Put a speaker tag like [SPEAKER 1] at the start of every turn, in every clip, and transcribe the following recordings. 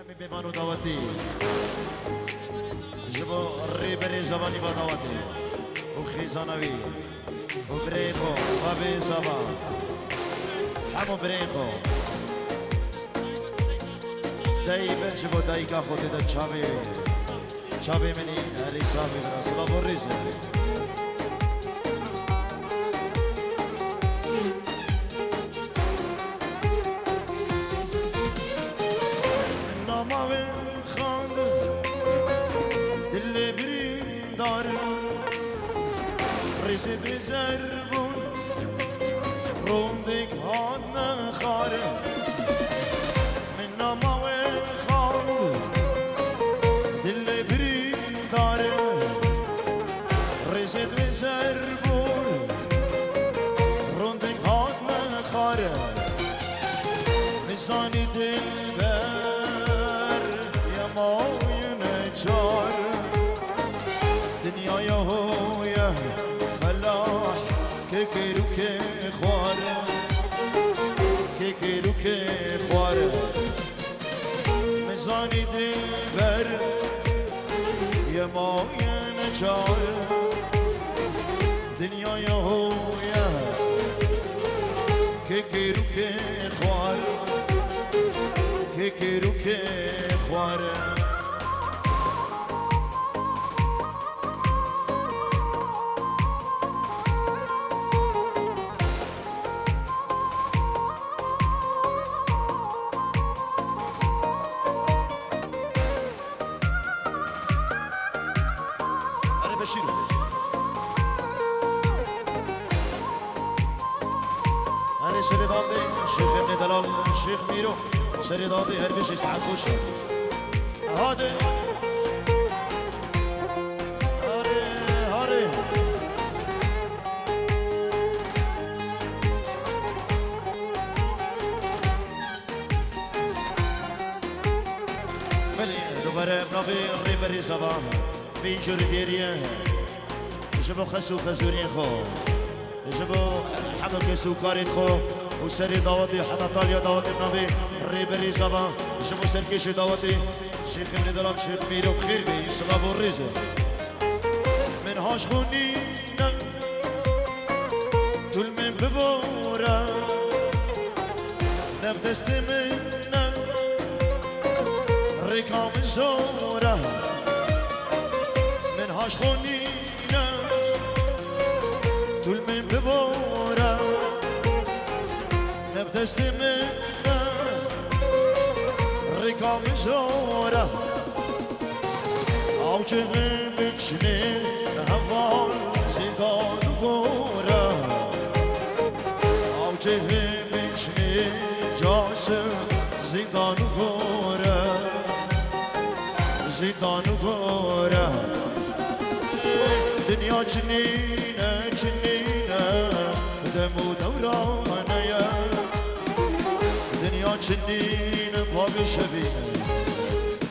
[SPEAKER 1] همین بیمانو دعوتی جبو ریبری زبانی با دعوتی و خیزانوی و بریخو و بی زبان همو بریخو دایی بن جبو دایی که خودی دا چابی منی هری صافی برا سلام و ریزه رسید زربون روندک هان خاره من نامه خان دل بریم داره رسید زربون روندک هان خاره میزانی دل بر یا ماین چار دنیای هویه فلاح كيكيرو كخواره كيكيرو كخواره مزاني دلبر يا مايا نجار دنيا يا هويا كيكيرو كخواره كيكيرو كخواره أنا سري ضادي شيخ ابن دلال شيخ ميرو سري ضادي هربش يسعد خوش هادي هاري هاري بلي دوباره بنافي ريبري صباح في جوري ديريا جبو خسو خزورين خو جبو حمل كسو كارين خو وسري داوتي حتى طاليا داوتي بنافي ريبري زبان جبو سركيش داوتي شيخ ابن دلال شيخ ميرو بخير بي صلاة والرزق من هاش خونينا طول من ببورا نبدست منا ريكام زورا من هاش خونينا طول من ببورا نبدست منا ريكام زورا او چه بچنه هوا زندان گورا او چه بچنه جاسم زندان گورا زندان گورا دنیا چنینه چنینه دمو دورانه یا دنیا چنینه بابی شبینه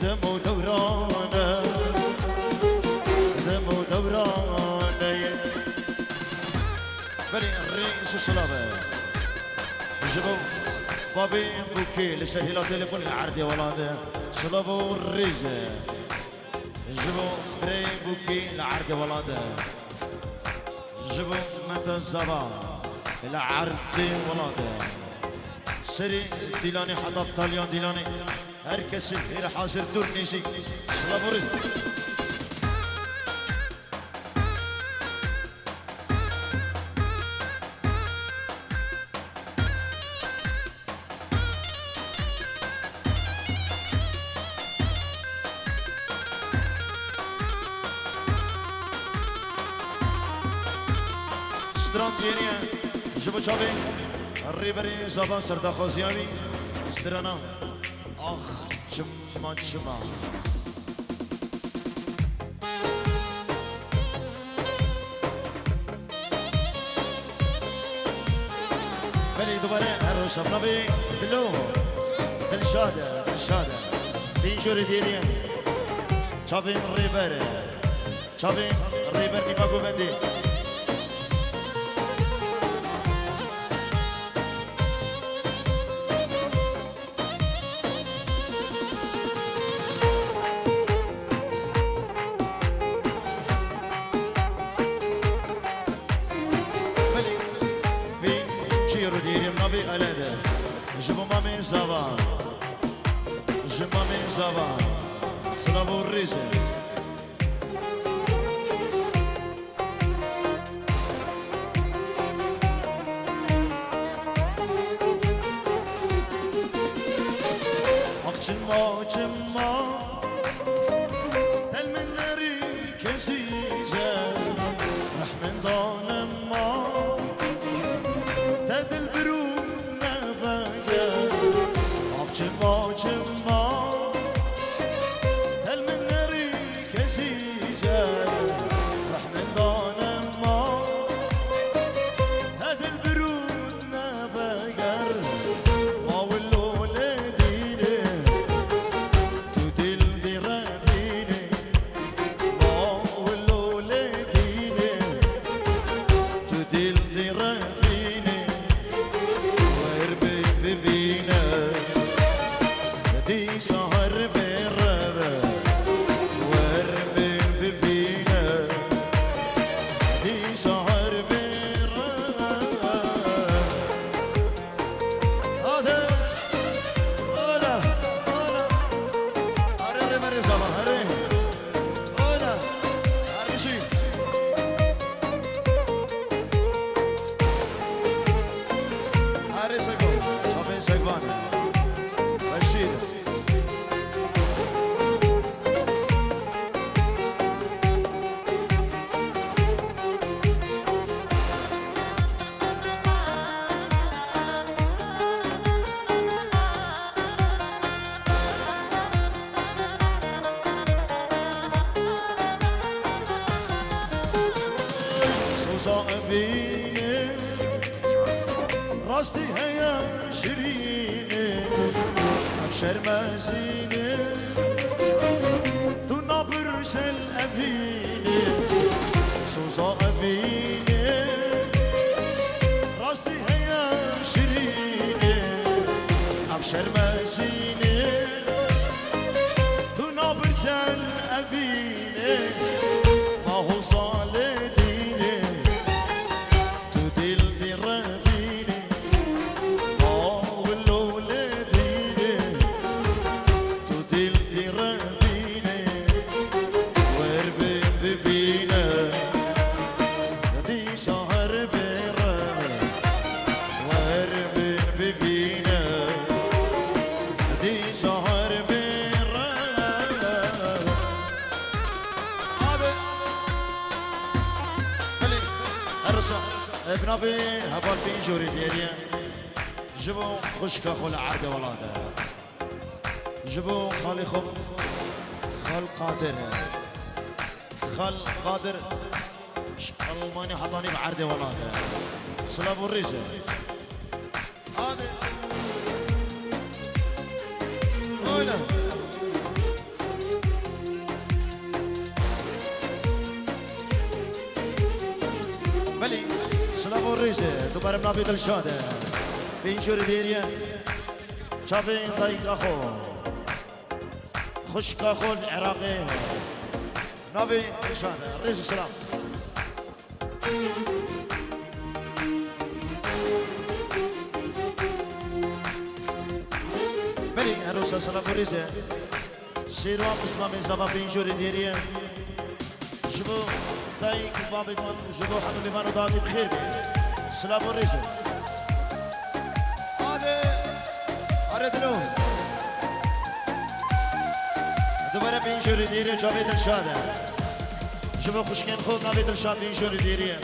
[SPEAKER 1] دمو دورانه دمو دورانه بلي الرئيس السلامة جبو بابي بوكي لسهيلا تليفون العرض يا ولاد سلامو الريزة جبو بري بوكي العرض يا ولاد جبو متى الزبا العرض ولاد سري ديلاني حضب طاليان ديلاني هركس غير حاضر دور نيسي سلامو الريزة سترانتينيا جبو شابي الريبري زبان سردا خوزيامي سترانا اخ جما جما بلي دوباره هر شبنبي بلو دلشاده دلشاده بينجوري ديريا شابي الريبري شابي الريبري نيفاكو بندي زبان سلام الريزة Akçınma çınma Telmenleri keseceğim Rahmen danıma Tedil birun nefege Akçınma çınma Telmenleri keseceğim Rahmen danıma Tedil birun nefege Mavullu ledine Tudil dirafine Mavullu ledine Tudil dirafine Verbi bibine Di sahar berrebe Verbi bibine Di sahar berrebe Hadi Ola Ola Arre beri zaman arre Ola Arre şey Arre sekon Şaben sekvan Başir Susa evine Rastı heya şirine Abşer mezine Tu nabırsel evine Susa evine Rastı heya şirine Abşer mezine Tu nabırsel evine Mahu saledine Tu dil dirafine Mavullu ledine Tu dil dirafine Verbi bibine Di sahar berre Verbi bibine Di sahar berre Abi Allez, ارسم ابنابي هبال بينجوري ديالي جبو خشكا خو العرض ولاده جبو خاليكم خال قادر خال قادر الماني حضاني بعرض ولاده سلام الريزه هذا ولا بلي سلام الريزه دوباره بنابي دلشاده بينجوري ديريا شافين ضيق اخو خشك اخو العراقي نبي دلشاده ريزه سلام بلي عروسه سلام الريزه سيروا بسمه من زبا بينجوري ديريا جبو ضيق بابي جبو حمد بمانو دادي بخير سلام الريزه أردنو دوباره بینجوری دیره جاوی دلشاده شما خوشگن خود ناوی دلشاد بینجوری دیره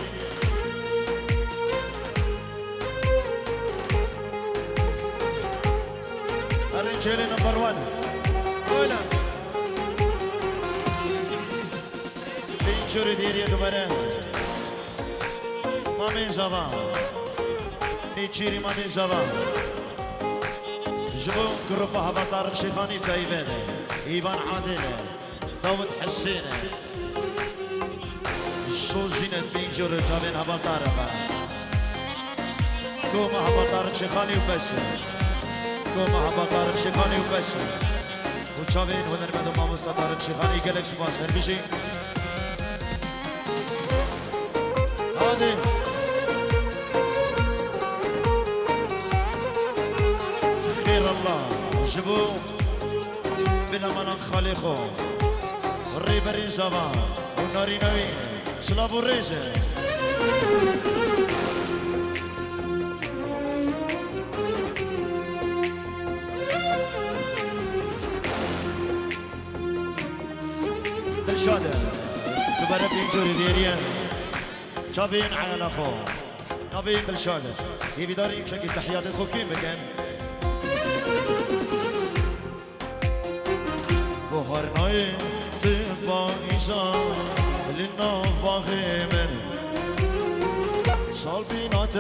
[SPEAKER 1] الرجال نمبر 1 اولا بینجوری دیره دوباره مامین زبان نیچیری مامین زبان جبو جروب هذا طارق شيخاني تايبانه ايبان عادله داود حسينه سوزينه بينجور جابين هذا طارق كوما هذا طارق شيخاني وبس كوما هذا طارق شيخاني وبس وجابين هنر ما مصطفى طارق شيخاني جالكس باس هربيشي هذه خير الله جبو بنا ملان خالقو الريبري زبان وناري نوي سلاب الريزة دلشادة تبرد بينجوري ديريا شافين على اخو نافين دلشادة يبي داري شكل تحيات الخوكين بكن بهرناي تبا إيزان للنافاخي من صالبينات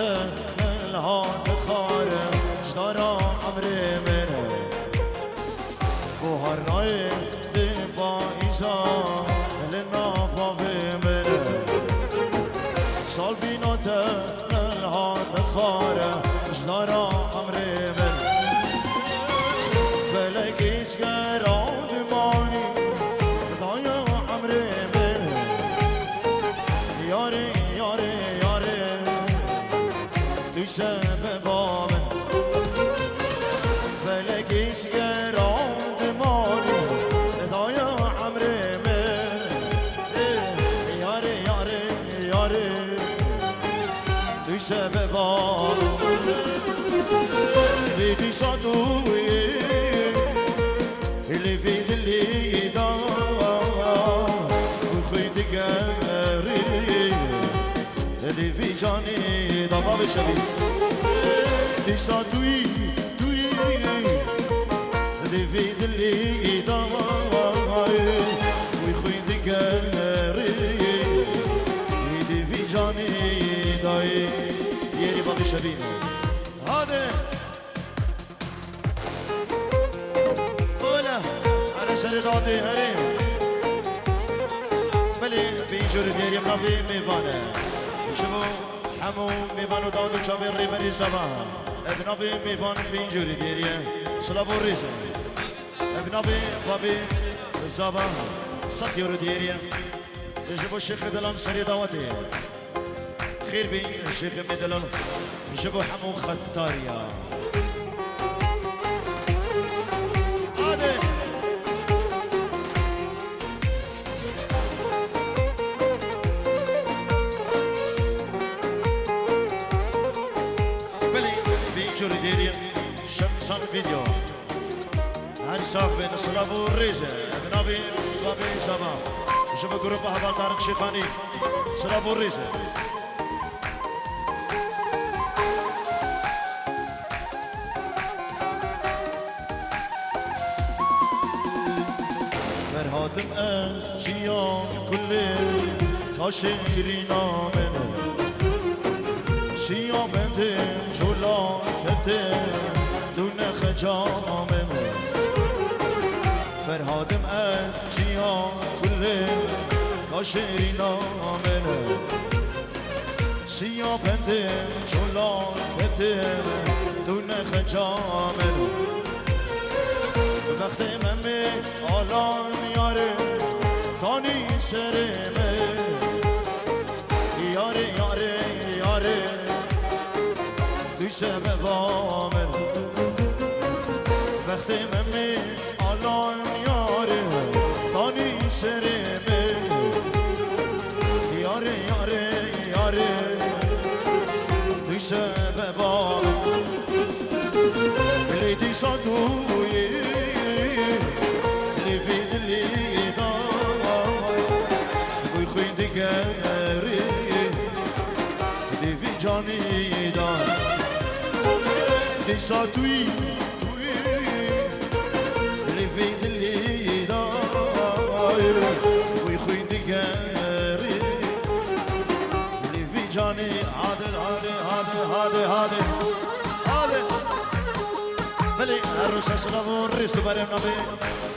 [SPEAKER 1] الهان خارة جدارا عمري من بهرناي تبا إيزان للنافاخي من صالبينات الهان خارة جدارا عمري من فلك إسكارا سبب آمن فلك يسقران دماني دايا عمري من ياري ياري ياري تو سبب آمن بيدي صدوي اللي في دلي دا وخيد قاري اللي في جاني ضباب الشبيب ديسا توي توي ديفيد اللي ضاي ويخوين دقاري ديفي جاني ضاي يري باب الشبيب هذا قوله على سرداتي هريم بلي بيجور ديري منافي ميفانا شبو حمو ميفانو داودو شابير ريبري سبا ابنابي ميفان بينجوري ديريا سلابو ريزا ابنابي بابي زابا ساتيورو ديريا جبو الشيخ دلان سري داوتي خير بين الشيخ مدلان جبو حمو ختاريا شمسان فيديو هاي صاحب بين سلابو الريزة ابنابي بابي زمان شوفوا جروب أحبال طارق شيخاني سلابو الريزة فرهاد مأس جيان كل كاشيرينا منه شيا بندم جولا كتم دون خجام من فرهادم از جیان کل کاشینا من شیا بندم جولا کتم دون خجام من وقت من آلان یاره تانی سرمه یاره یاره یاره توی سبب آمن وقتی من آلان یاره دانی سرمه یاره یاره یاره توی سبب آمن لیدی صدوی لیفید لیدا بوی خوی دیگری لیفی جانی دار ديسا توي توي اللي في دلي داير ويخوين دقاري اللي في جاني هذا بلي الرسول سلامو الرئيس تبارك نبي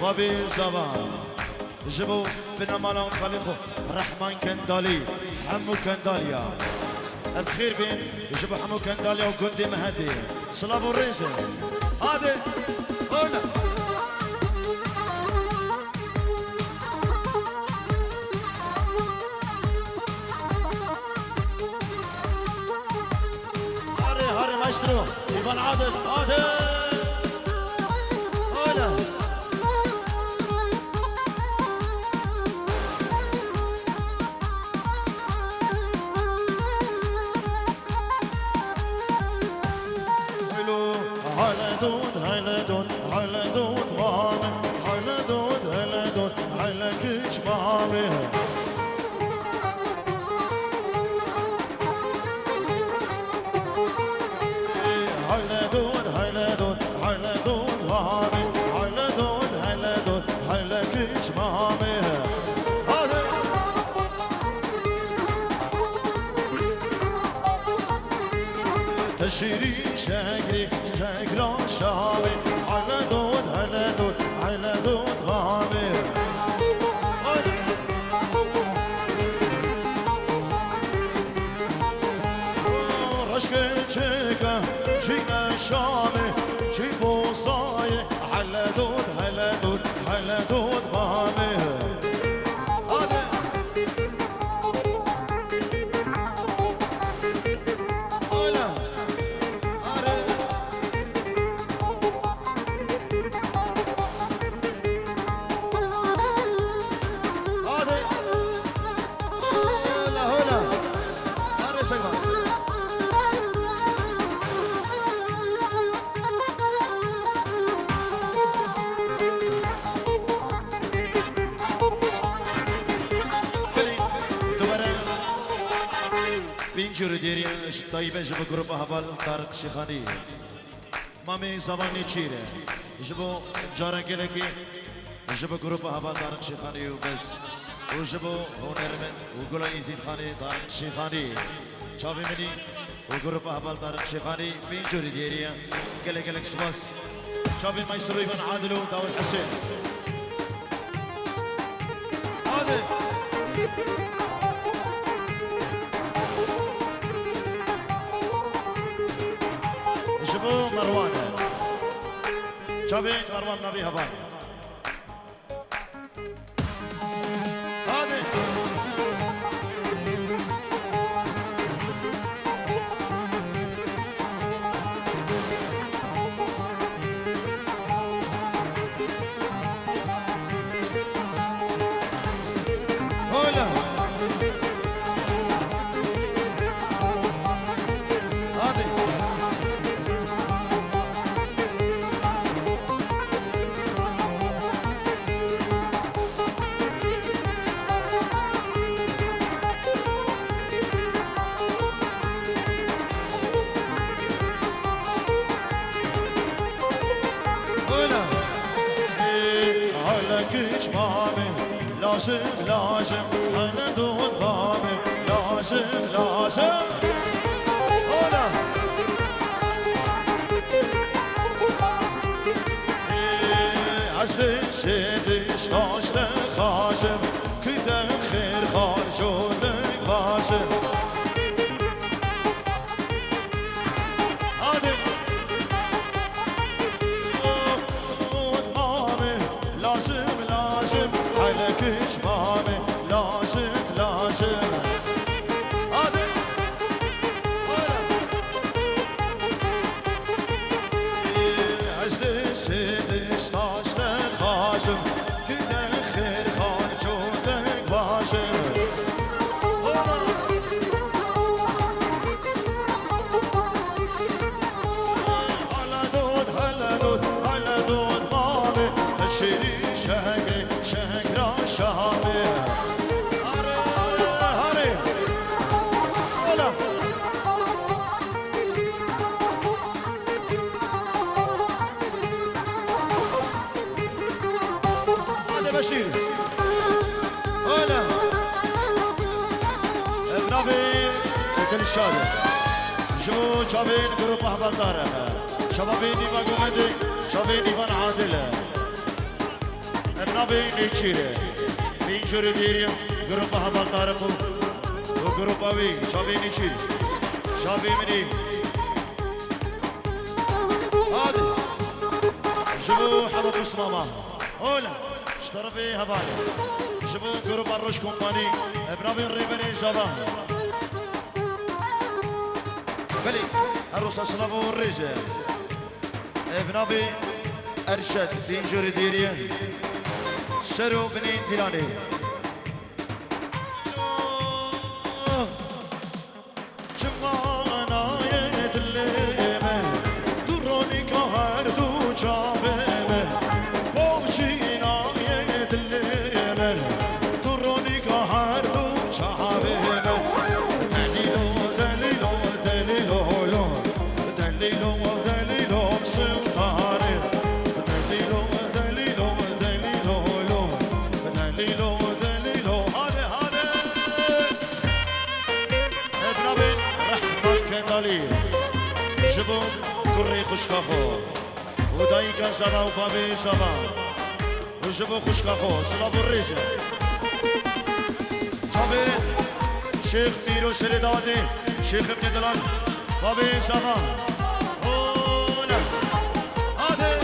[SPEAKER 1] بابي زبان جبو بنا مالان خليفو رحمن كندالي حمو كنداليا الخير بين يجيبوا حمو كنداليا وجندي مهدي سلابو الريزة هذا هنا هاري مايسترو ايفان عادل هذا هنا حلك جمامي هلدون هلدون هلدون هامي هلدون هلدون حلك جمامي تشيري شاكري شاكرا شامي هلدون هلدون هلدون هامي رشكتشيكا جينا شامي جيبو صاي هلدون هلدون هلدون هامي بینجور دیری طیبه جب گروپ حوال طارق شیخانی مامی زمانی چیره جبو جارنگله کی جب گروپ حوال طارق شیخانی و بس و جبو هنرمند و گلای زید خانی طارق شیخانی چاوی منی و گروپ حوال طارق شیخانی بینجور دیری گله گله سپاس چاوی مایسترو ایوان عادل و داود حسین عادل جبو مروان شابين مروان نبي هبان هذه هلا لازم لازم أنا دون بامي لازم لازم هلا عزل سيدش ناشت خاسم كده خير خارجونك باسم جمامي لازم لازم هذا عزل سيدش طاشت خاشم كده خير خارجونك باشم هلا دود مامي تشيري شهقي شهقرا شهامي هاري هاري ولا هذا بشير ولا ابنابي وكل الشارع جو شابين جروب أحبار داره شبابين إيمان قمدي شبابين إيمان عادلة ابنابي نيشيره بینجور دیریم گروپ حوال دارمو و گروپ آوی شابي نيشير شابي مني هادي جبو حبب اسماما هولا اشترفي هذاني جبو جروب الروش كومباني ابنابي الريبني جابا بلي الروس اصنافو الرجال ابنابي ارشد بینجور دیریم سرو بنين تلاني جمعنا يدلمه دروني كهر دو جابمه بوشينا يدلمه كري خشكاخو وداي كان سبا وفابي سبا وجبو خشكاخو سلاب الريزة شابي شيخ ميرو سردادي شيخ ابن دلال فابي سبا هولا هادي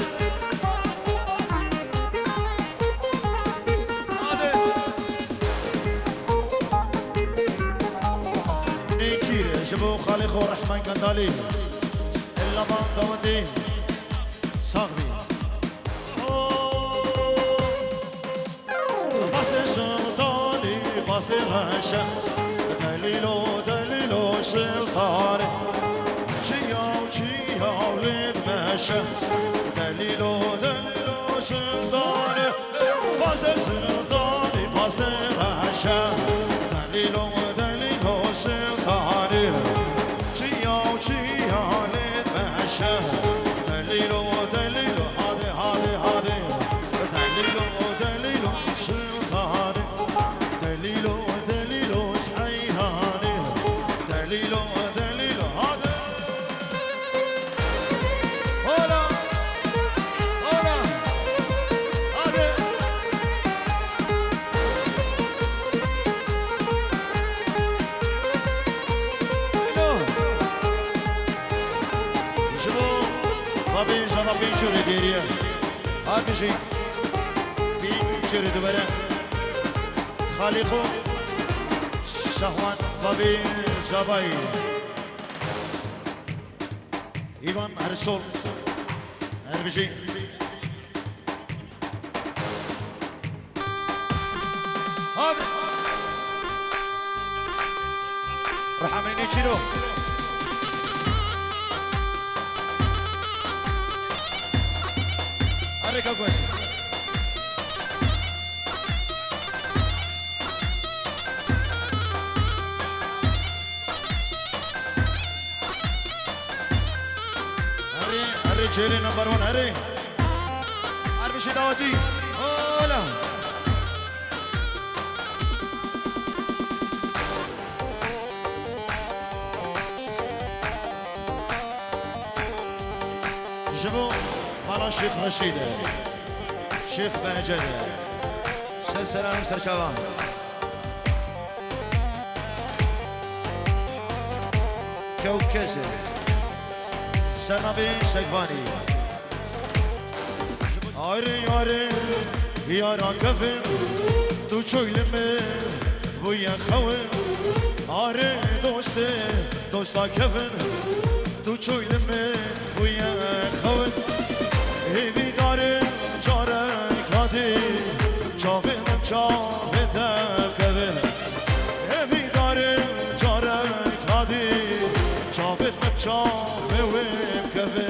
[SPEAKER 1] هادي نيكير جبو خالق ورحمن كندالي إلا ما دودي صاغبي بس سلطاني بس الهشة دليلو سلطاني تشياو للمشة دليلو سلطاني بس سلطاني بس الهشة دليلو سلطاني تشياو للمشة دليلو هادي دليلو سلطاني دليلو صحيحاني دليلو هادي هولا هادي شبو بابين شباب بين شوري ديريا هاد بشي بين شوري دبرة خالقو شهوان بابين شبابي إيمان هرسول هاد بشي هاد رحمني تشيرو Arika kwesi. Hurry, cherry number 1, hurry. Arbishi dawati. Hola. جبو مالا شيخ رشيدة شيخ بهجدة سلسلة مستر شوان كوكسة سنبي سكفاني آري يارا كفن تو چويلمي ويا خوين آري دوستا كفن تو چويلمي ويا خوين هیوی داره چاره کادی چاوینم چاوی تکوه هیوی داره چاره کادی چاوینم چاوی کوه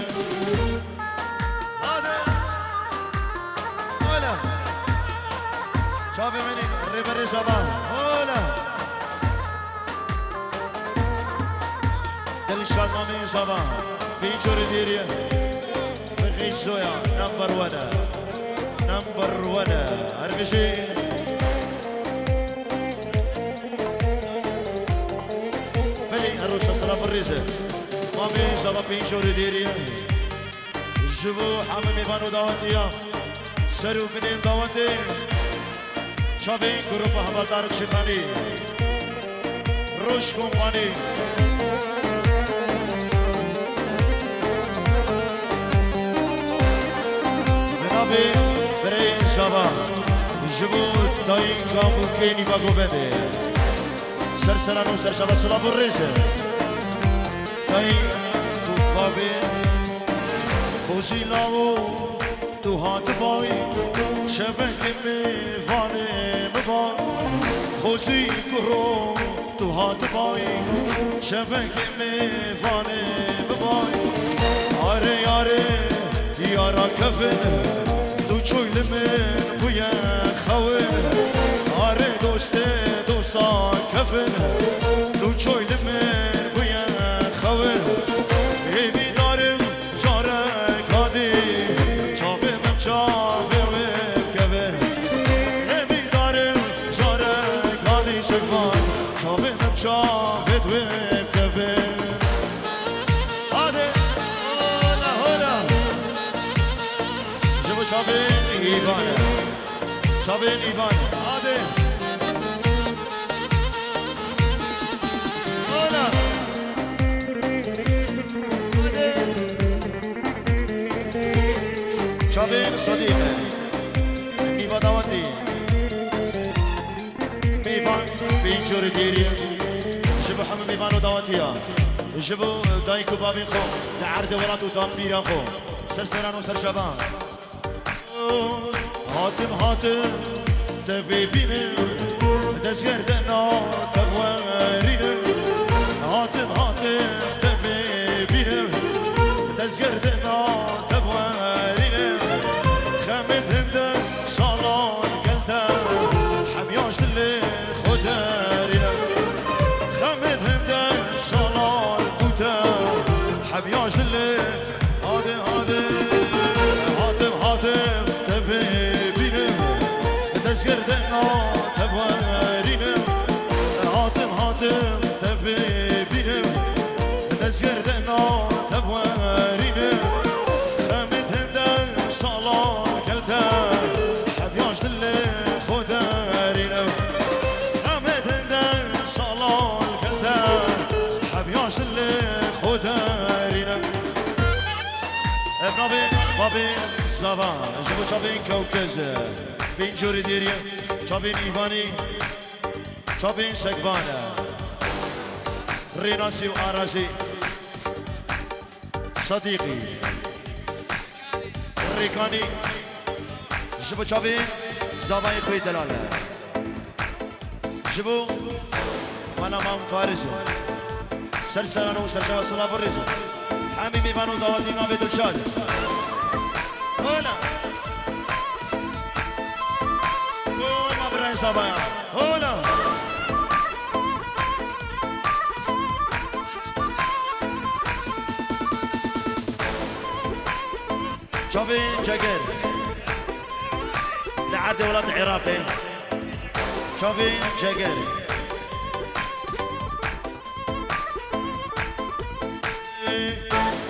[SPEAKER 1] آده اولا چاوی منی ریبری شبان اولا دلشان مامی شبان بیچوری دیریه سويا نمبر 1 أربشي بلي أروش أصلاف الرزق مامي شباب بينشوري ديري جبو حمامي بانو داوتيا سرو فنين داوتي شابين كروبا حمال دارك شيخاني روش كومباني برای شبا جبو داین کامو کینی با گوبنده سرسرانو سر شبا سلاب الرزه داین کوبابه خوشی لاو تو هات بای شفن که میوانه مبان خوشی کرو تو هات بای شفن که میوانه مبان آره یارا کفن تو چویل من بویا خوین آره دوستا کفن تو چویل من بویا خوین ایوی دارم جاره کادی چاوه من چاوه کوین ایوی دارم جاره کادی شکوان چاوه من چاوه کوین آده ایوانه چاوین ایوانه آده آنا آده چاوین صدیقه ایوا دواتی میوان بینجور دیریه شبو همه میوان و دواتی ها شبو دایکو بابین خو لعرد ولات و دام بیران خو سرسران و سرشبان هاتم هاتم تبيبينه دزغردنا تبوارينه هاتم هاتم تبيبينه دزغردنا تبوارينه خمد هنده صالون قلتا حمياش دلي خدارينه خمد هنده صالون قوتا حمياش دلي هادي هادي هاتم هاتم تبيبينه دزغردنا تبوارينه هاتم هاتم تبيبينه دزغردنا تبوارينه خمد هندن صالون كلتا حبياش دلي خدارينه خمد هندن صالون كلتا حبياش دلي خدارينه ابنابي بابي زبان جبو چاوین کوکزه بینجوری دیریه چاوین ایوانی چاوین سگوانه ریناسی و آرازی صدیقی ریکانی جبو چاوین زبانی خوی دلاله جبو من امام فارزه سرسران و سرشو صلاح برزه همین میوانو دواتی نامی دلشاده هنا ما برای زبان هنا شوفين جاكر لعد ولاد عراقي شوفين جاكر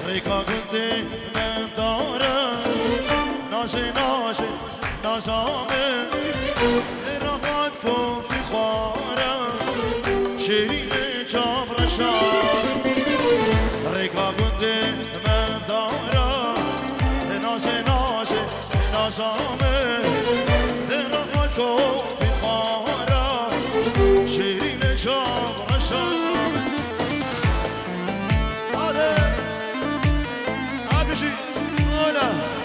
[SPEAKER 1] ريكا كنتي من دارم ناشي ناشي ناشامه راحت کن فی خوارم شیرین چابرشم ریکا گنده من دارم ناشی ناشی ناشامه راحت کن فی خوارم شیرین چابرشم آده آبشی آده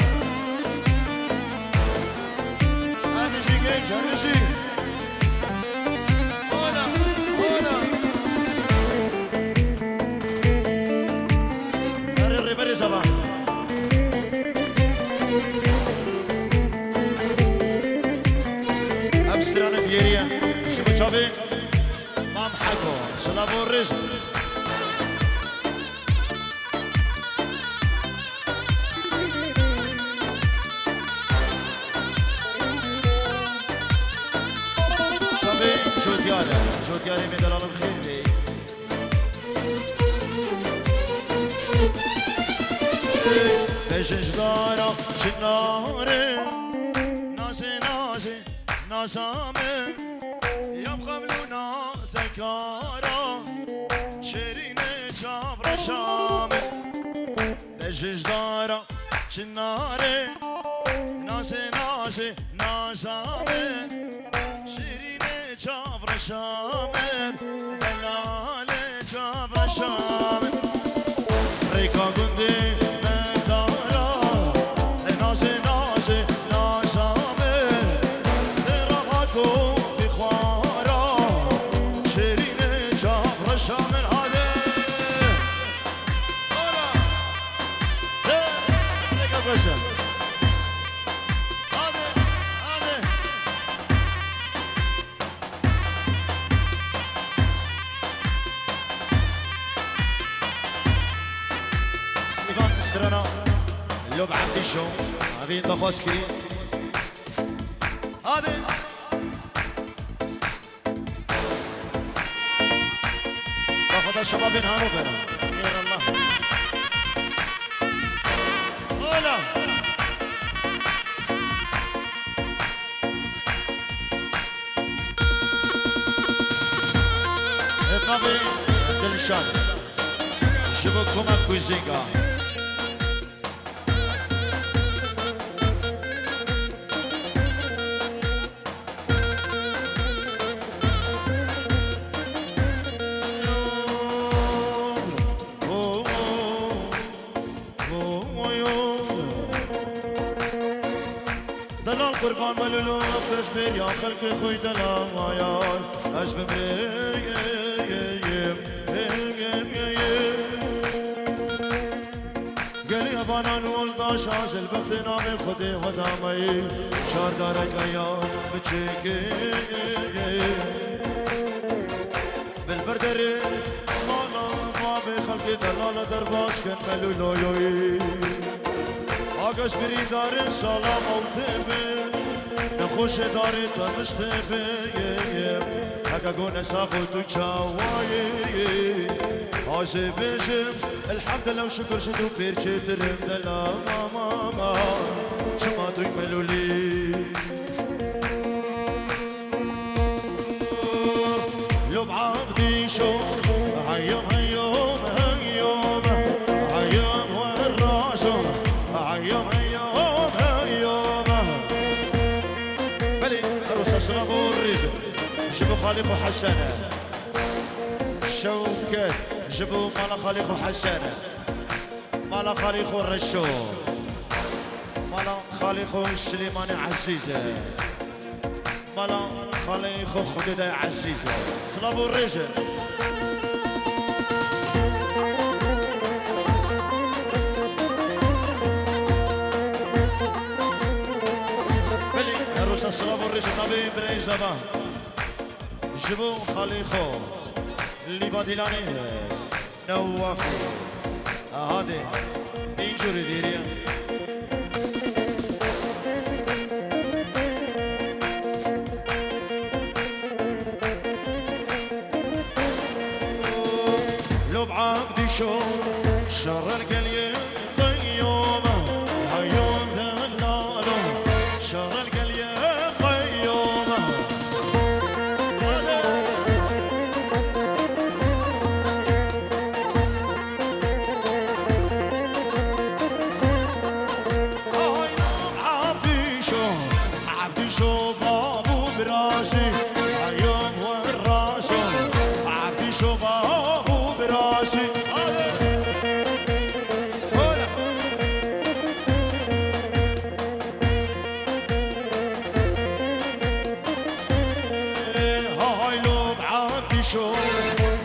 [SPEAKER 1] جانشی هنا هنا بري بري زبان امستران فيريا شبو چاوي مام حكو سلام الرزق جوتياري من دلال الخيمي بجنج دارا شناري ناسي ناسي ناسامي يبقى ملونا سكارا شيريني جابر شامي بجنج دارا شناري ناسي ناسي ناسامي جابر شامن دلال جابر شامن ریکا گندی من دارم نازی نازی نازامن راحت کن فی خوارم شیرین جابر شامن هاده هالا ریکا گوشم لو بعدي شو عبين دخوسكي هذه باخذ الشباب من هانوفر خير الله هلا نبي دلشان جبو كوما كوزينغا دلال قربان ملولو خوش بیر یا خلق خوی دلال مایار اش بمریم گلی ابانان ولداش از البخت نام خودی خدامی چار داره گیار بچگی بالبردری مالا ما به خلق دلال در باش کن ملولویوی آگاش بری داره سلام و تبه نخوش داره تنش تبه اگه گونه ساخو تو چاوایی آزه بشم الحمد لله و شکر شدو پیرچه ترم دلا ماما چما توی ملولی لب عبدی شو هیوم هیوم هیوم هیوم والراسو هيوم هيوم هيوم بلي عروس صلاف والريزة جبوا خالق وحسنة شوكت جبوا مالا خالق وحسنة مالا خالق والرشو مالا خالق السليماني عزيزة مالا خالق خدودة عزيزة صلاف والريزة السلام والرجل نبي بري زمان جبو خليخو اللي بادلاني نوافي هادي بينجوري ديريا لو بعبدي شو شر القلي قيومه هيوم دلالو شر القلي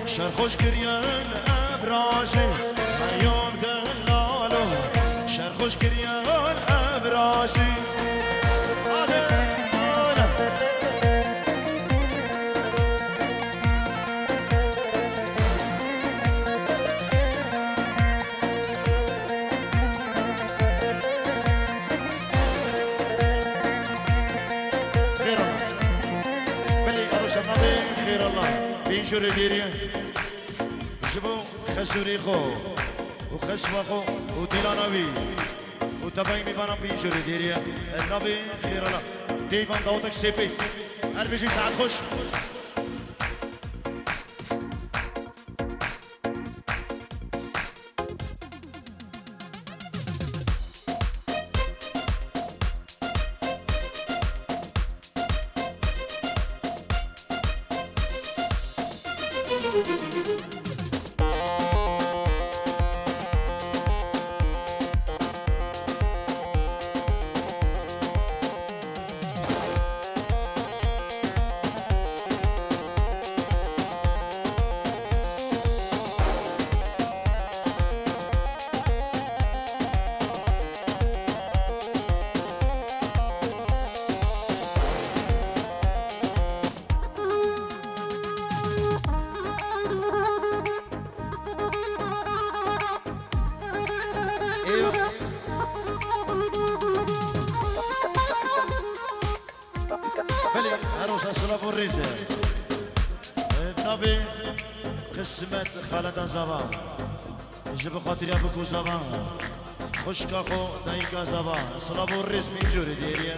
[SPEAKER 1] شرخوش كريان أبراسي هيوم دلالو شرخوش كريان أبراسي خير الله بلي أروش النبي خير الله بينجر ديريا جبو خسوري خو وخسوا خو وديلانوي وتبعي ميبانا بينجر ديريا النبي خير الله ديفان داوتك سيبي أربجي ساعات خوش بلي عروس أسلاف والريزة بنبي قسمت خالد زمان جب خاطري أبوكو زمان خشكا خو دايكا زمان أسلاف والريز من جوري ديريا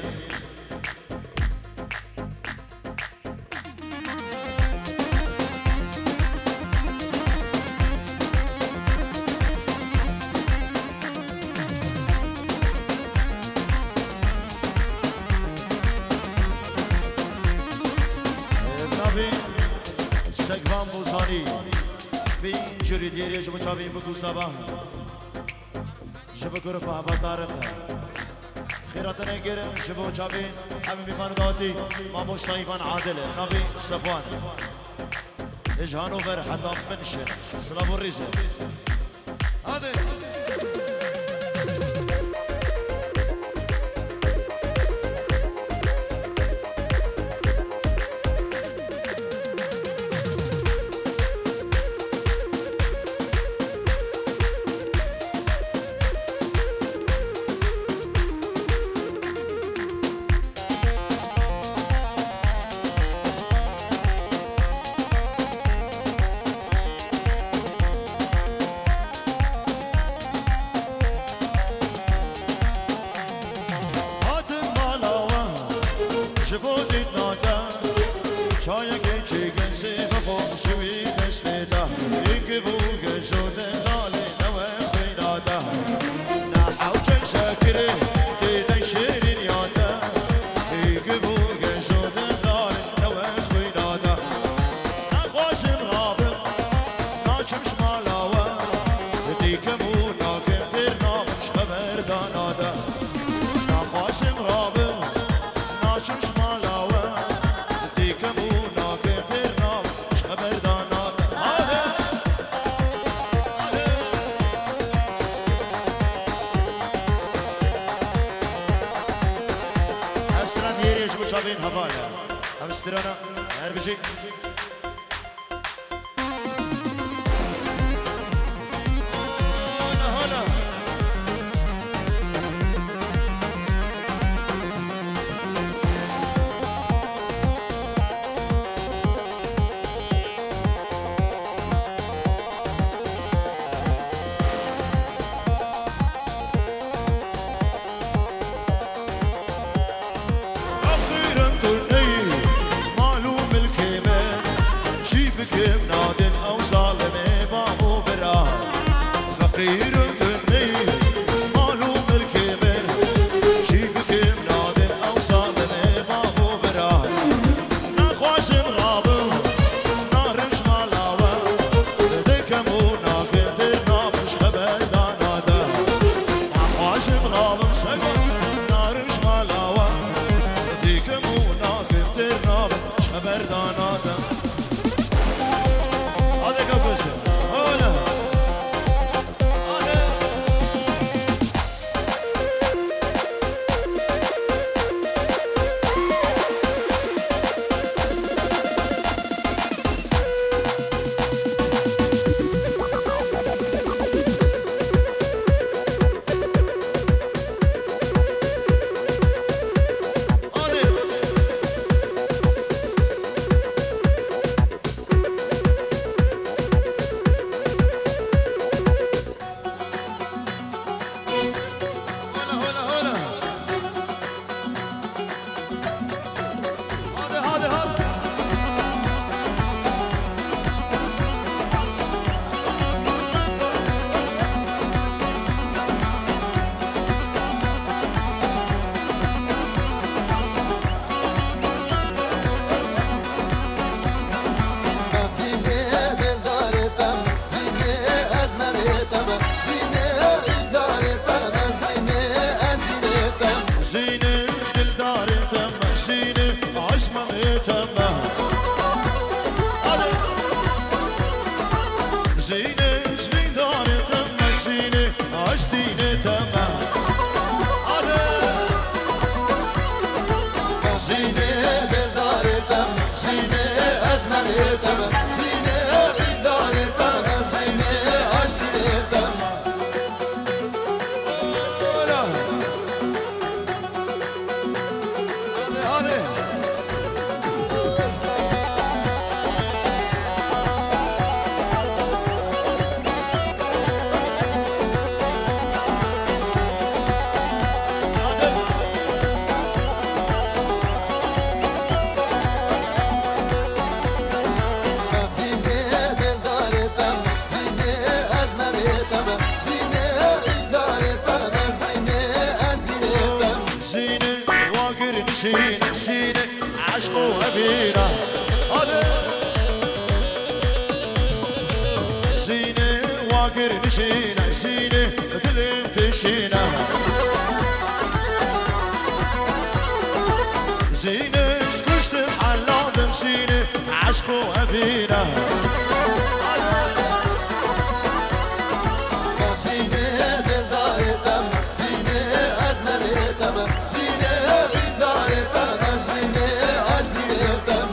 [SPEAKER 1] نبی سگوان بوزانی بین جوری دیری جبو چاوی بگو زبان جبو گروه هوا تارخه خیرات نگیرم جبو چاوی همین بیفان داتی ما مشتایفان عادله نبی صفوان اجهانو بر حتى منشر سلام الرزق هذا چای گیچی گنزی بخون شوی دستی ده اینگی بوگه زوده دالی نوه خیلاده نحاو چن شاکره دیده شیرین یاده اینگی بوگه زوده دالی نوه خیلاده نخواسم غابم ناچم شمالاوه دیگه بو ناکم دیر نامش خبر داناده نخواسم غابم ناچم شمالاوه شابين هفايا همسترانا هربشي
[SPEAKER 2] سینه عشق و عبیره
[SPEAKER 1] زينة واقر نشينا زينة دلم تشينا زينة سكشت بحلادم زينة عشقو أبينا
[SPEAKER 2] زينة بدايتم زينة أزمريتم زينة بدايتم زينة أزمريتم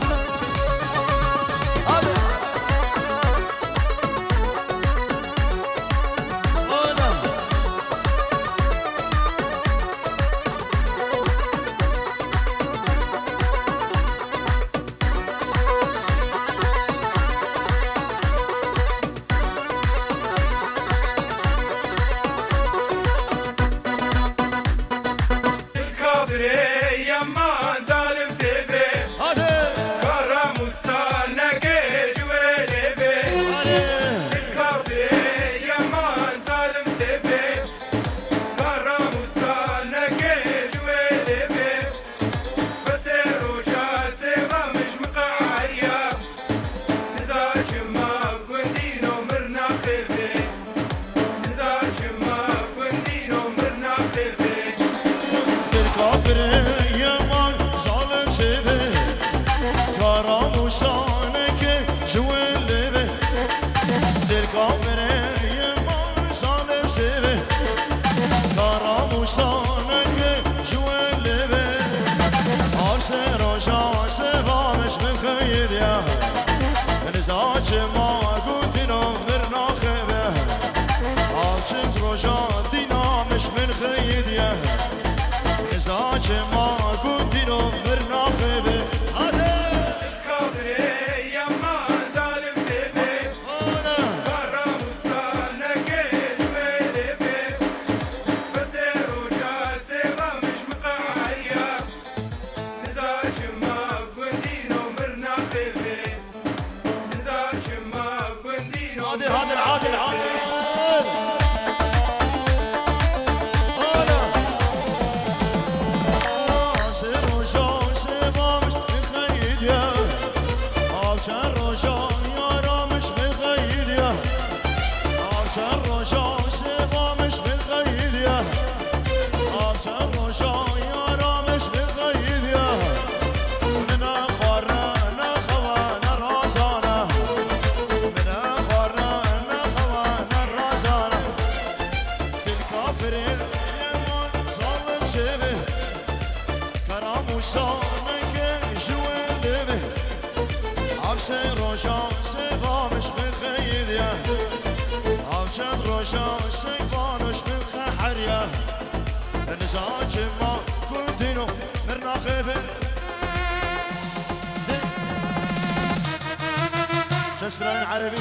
[SPEAKER 1] شسران عربي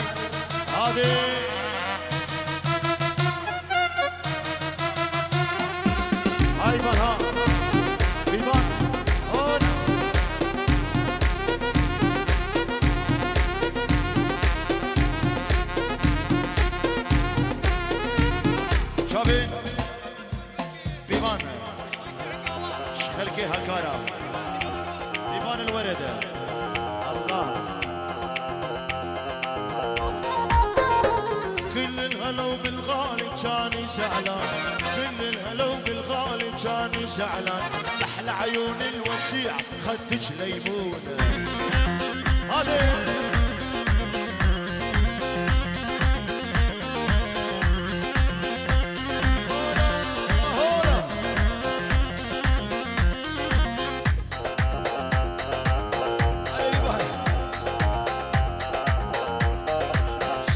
[SPEAKER 1] هادي هاي بها بيبان هون شابين بيبان خلكي هكارا بيبان الوردة الله كل الهلو بالغالي كاني زعلان كل الهلو بالغالي كاني زعلان احلى عيون الوسيع خدك ليمون هذا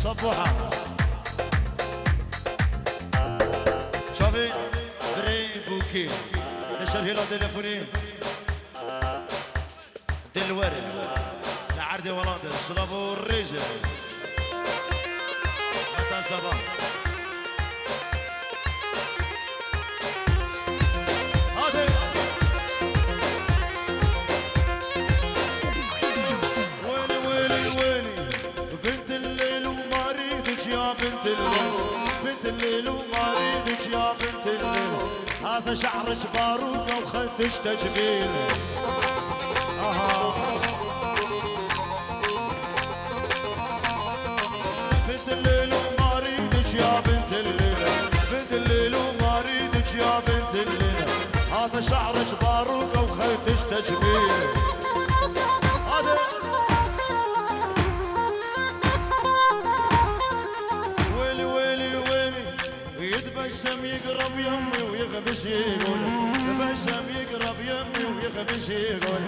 [SPEAKER 1] صبوحة شافي بري بوكي نشر هلا تليفوني دلوري لعردي ولاد صلابو الرجل حتى صباح هادي ويلي ويلي ويلي بنت الليل وما ريدك يا بنت الليل بنت الليل وما ريدك يا بنت الليل هذا شعرك باروكة وخدش تجميل شعرك باروكة وخيطش تجميل. هذا ويلي ويلي ويلي يتبسم يقرب يمي ويغبس يقول يتبسم يقرب يمي ويغبس يقول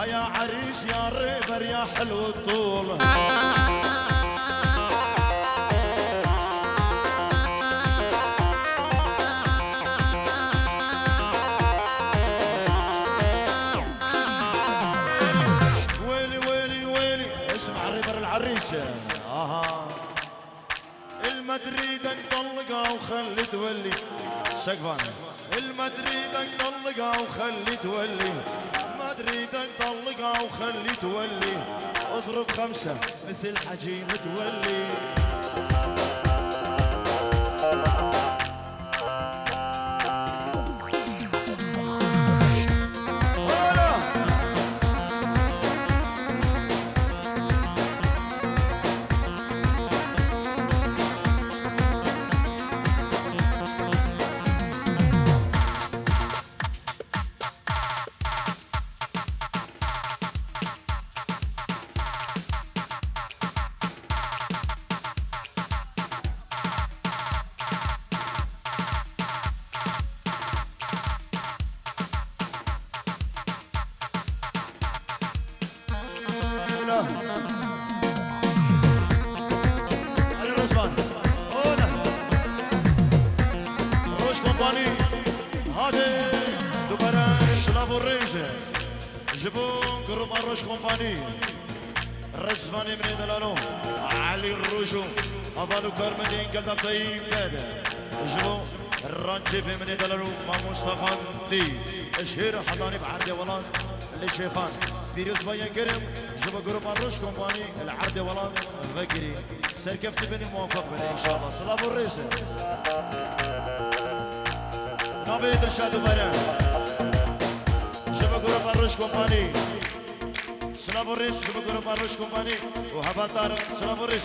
[SPEAKER 1] يا عريس يا ريبر يا حلو الطول. المدريدك طلقها وخلي تولي سقفان. المدريدك طلقها وخلي تولي. مدريدك طلقها وخلي تولي. اضرب 5 مثل حجي متولي. جبون قرب الروش كومباني رزفاني من دلالو علي الروشو أفالو كرمدين قلب طيب بادة جبون الرانشيفي من دلالو ما مصطفى دي اشهر حضاني بعرض ولان للشيخان فيروز باين كرم جبون قرب الروش كومباني العرض ولان فكري سركفت بني موافق بني ان شاء الله. صلاة الرئيس نبي درشاد وبران جبه پروش کمپانی. سلام ریش جبه پروش کمپانی و هوادار سلام ریش.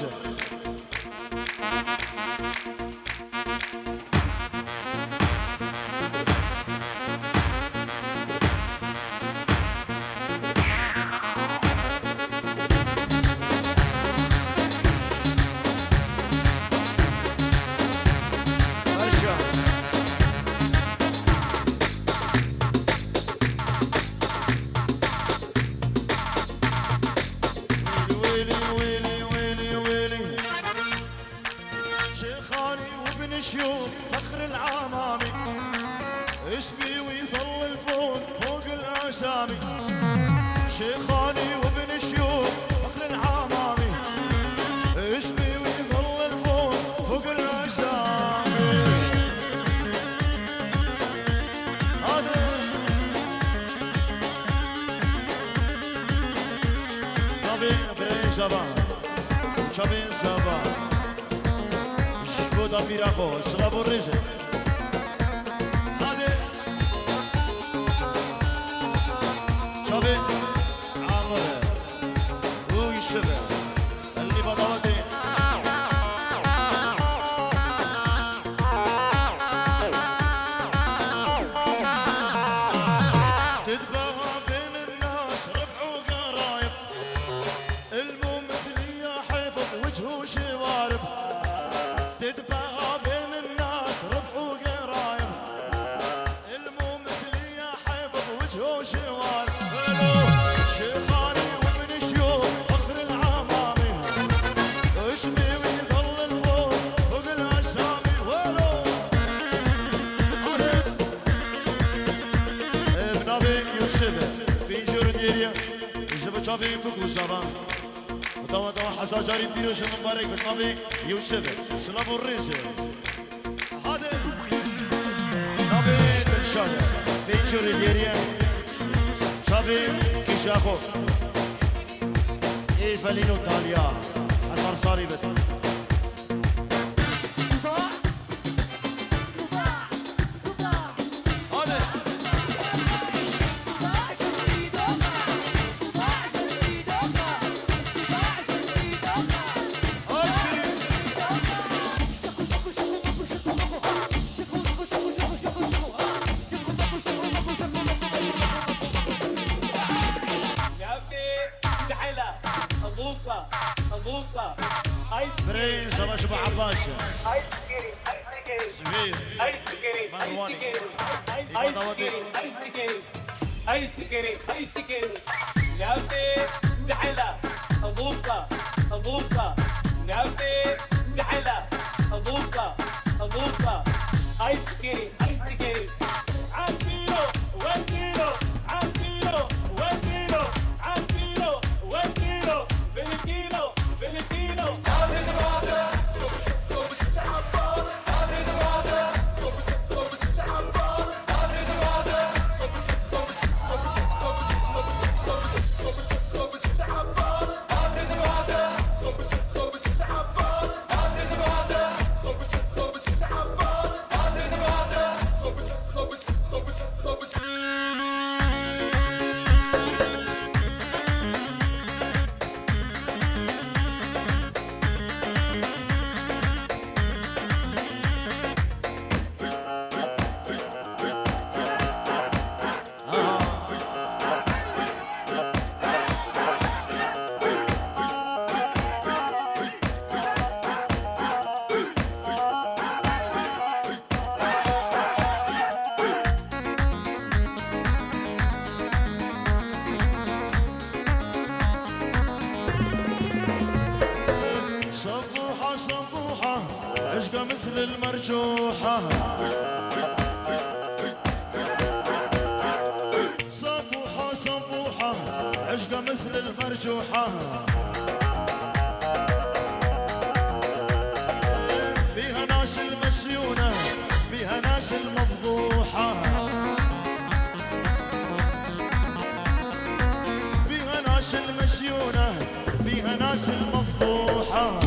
[SPEAKER 1] فخر العمامي اسمي ويظل الفوق فوق الاسامي. شيخاني وابن شيوخ فخر العمامي اسمي ويظل الفوق فوق الاسامي. هذا نبي بين زبان شبين زبان da Mirajo, Slavo Rize. Hadi. Çabi. Amore. Bu işe be. Elli badavati. تتباهى بين الناس ربع وقرايب. الممثل يا حيفظ وجهه شوارب. تتباهى بين الناس ربح وقرايب. الممثل يا حيفظ وجهه شوال. شيخاني وابن شيوخ فخر العمامي اسمي ويظل الفوق فوق الاسامي. ولو ابن ابي يوسف في جورديريا جبت شافي بكو زمان دوا حسا جاري بيروش مبارك بنبي يوسف سلام الرئيس. هذا نبي تنشاد في جورديريا شافي كيشاخو اي فالينو تاليا حمار صاري بت
[SPEAKER 3] بوصة ايس
[SPEAKER 1] برين شباب ابو عباس
[SPEAKER 3] ايس كريم
[SPEAKER 1] زبير
[SPEAKER 3] ايس كريم
[SPEAKER 1] مرواني.
[SPEAKER 3] ايس كريم ايس كريم ايس كريم نافي زعلة بوصة بوصة نافي زعلة بوصة بوصة ايس كريم ايس كريم عالكيلو والكيلو عالكيلو والكيلو عالكيلو والكيلو بالكيلو بالكيلو
[SPEAKER 1] صبوحة صبوحة عشقة مثل المرجوحة صبوحة صبوحة عشقة مثل المرجوحة فيها ناس المسيونة فيها ناس المفضوحة فيها ناس المسيونة فيها ناس المفضوحة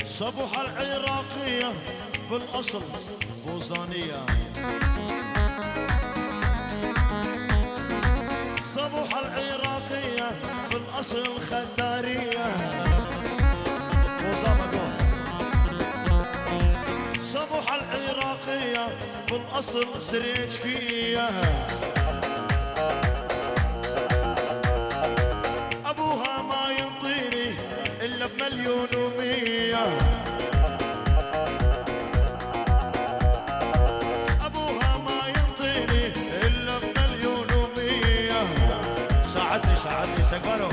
[SPEAKER 1] صبوحة العراقية بالأصل بوزانية صبوحة العراقية بالأصل خدارية صبوحة العراقية بالأصل سريجكية أبوها ما ينطيني إلا بمليون ومية أبوها ما ينطيني إلا بمليون ومية ساعدني سكبروا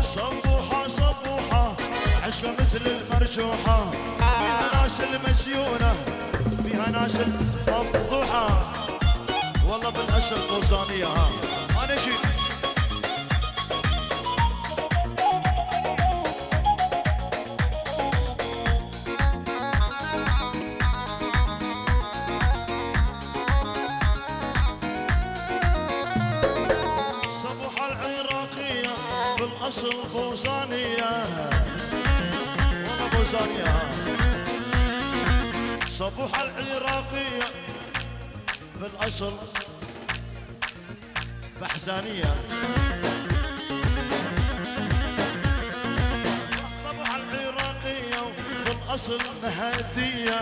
[SPEAKER 1] صبوحة صبوحة عشقة مثل المرجوحة فيها ناس المسيونة فيها ناس المفضوحة والله بالأصل قوصانية أنا شي بالأصل بوزانية والله بوزانية صبوحة العراقية بالأصل بحزانية صبوحة العراقية بالأصل مهدية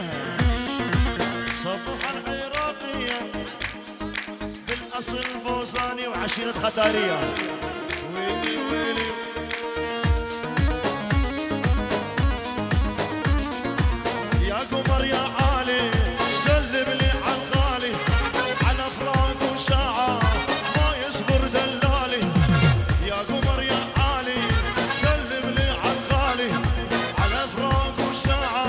[SPEAKER 1] صبوحة العراقية بالأصل بوزاني وعشيرة ختارية ويلي ويلي يا قمر يا عالي سلم لي على الغالي على فراق وساعة ما يصبر دلالي يا قمر يا عالي سلم لي على الغالي على فراق وساعة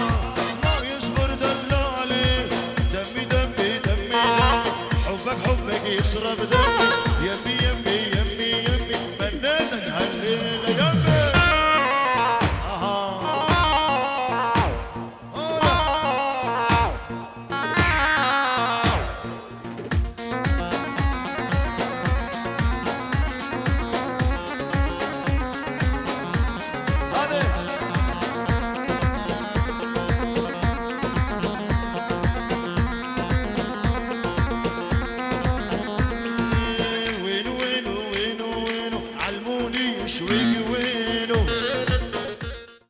[SPEAKER 1] ما يصبر دلالي دمي دمي دمي حبك يشرب دمي